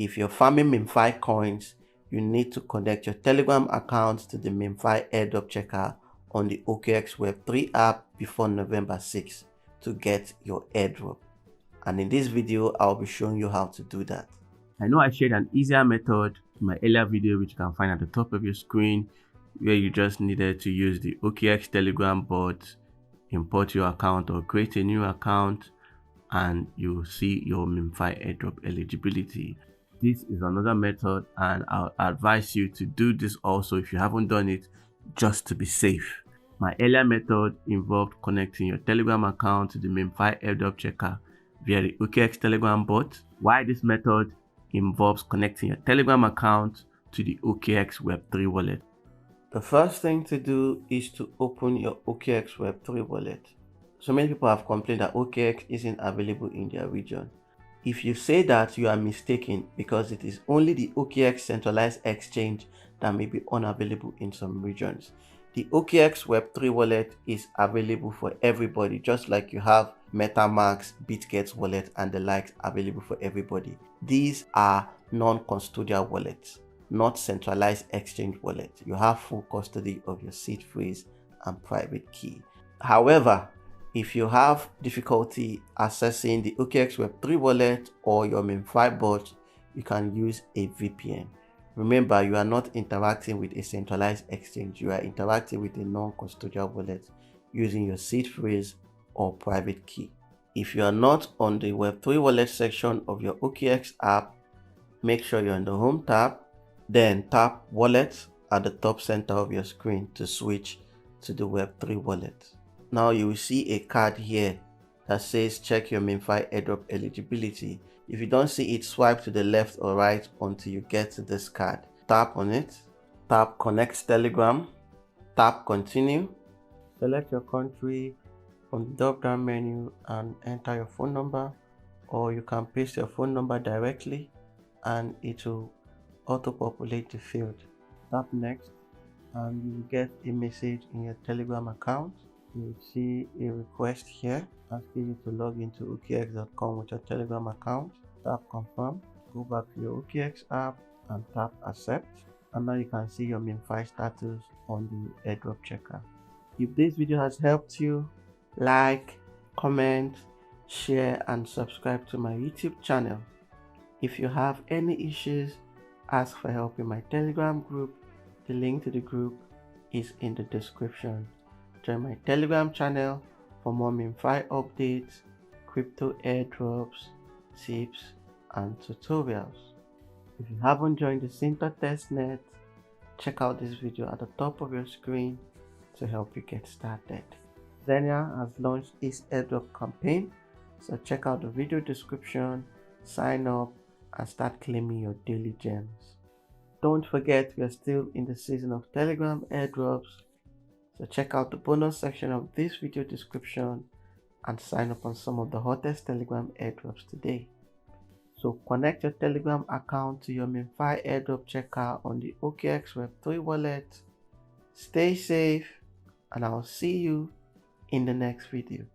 If you're farming MemeFi coins, you need to connect your Telegram account to the MemeFi Airdrop checker on the OKX Web3 app before November 6th to get your airdrop. And in this video, I'll be showing you how to do that. I know I shared an easier method in my earlier video, which you can find at the top of your screen, where you just needed to use the OKX Telegram bot, import your account or create a new account, and you'll see your MemeFi Airdrop eligibility. This is another method, and I'll advise you to do this also if you haven't done it, just to be safe. My earlier method involved connecting your Telegram account to the MemeFi Airdrop checker via the OKX Telegram bot, while this method involves connecting your Telegram account to the OKX Web3 wallet. The first thing to do is to open your OKX Web3 wallet. So many people have complained that OKX isn't available in their region. If you say that, you are mistaken, because it is only the OKX centralized exchange that may be unavailable in some regions. The OKX Web3 wallet is available for everybody, just like you have MetaMask, BitGet wallet, and the likes available for everybody. These are non-custodial wallets, not centralized exchange wallets. You have full custody of your seed phrase and private key. However, if you have difficulty accessing the OKX Web3 wallet or your MemeFi bot, you can use a VPN. Remember, you are not interacting with a centralized exchange. You are interacting with a non-custodial wallet using your seed phrase or private key. If you are not on the Web3 wallet section of your OKX app, make sure you're on the home tab, then tap wallet at the top center of your screen to switch to the Web3 wallet. Now you will see a card here that says check your MemeFi Airdrop eligibility. If you don't see it, swipe to the left or right until you get to this card. Tap on it, tap connect Telegram, tap continue, select your country from the drop down menu and enter your phone number, or you can paste your phone number directly and it will auto-populate the field. Tap next and you will get a message in your Telegram account. You will see a request here asking you to log into okx.com with your Telegram account. Tap confirm, go back to your OKX app and tap accept, and now you can see your MemeFi status on the airdrop checker. If this video has helped you, like, comment, share and subscribe to my YouTube channel. If you have any issues, ask for help in my Telegram group. The link to the group is in the description. Join my Telegram channel for more MemeFi updates, crypto airdrops, tips, and tutorials. If you haven't joined the Synta testnet, check out this video at the top of your screen to help you get started. XENEA has launched its airdrop campaign, so check out the video description, sign up, and start claiming your daily gems. Don't forget, we are still in the season of Telegram airdrops, so check out the bonus section of this video description and sign up on some of the hottest Telegram airdrops today. So connect your Telegram account to your MemeFi Airdrop checker on the OKX Web3 wallet. Stay safe, and I'll see you in the next video.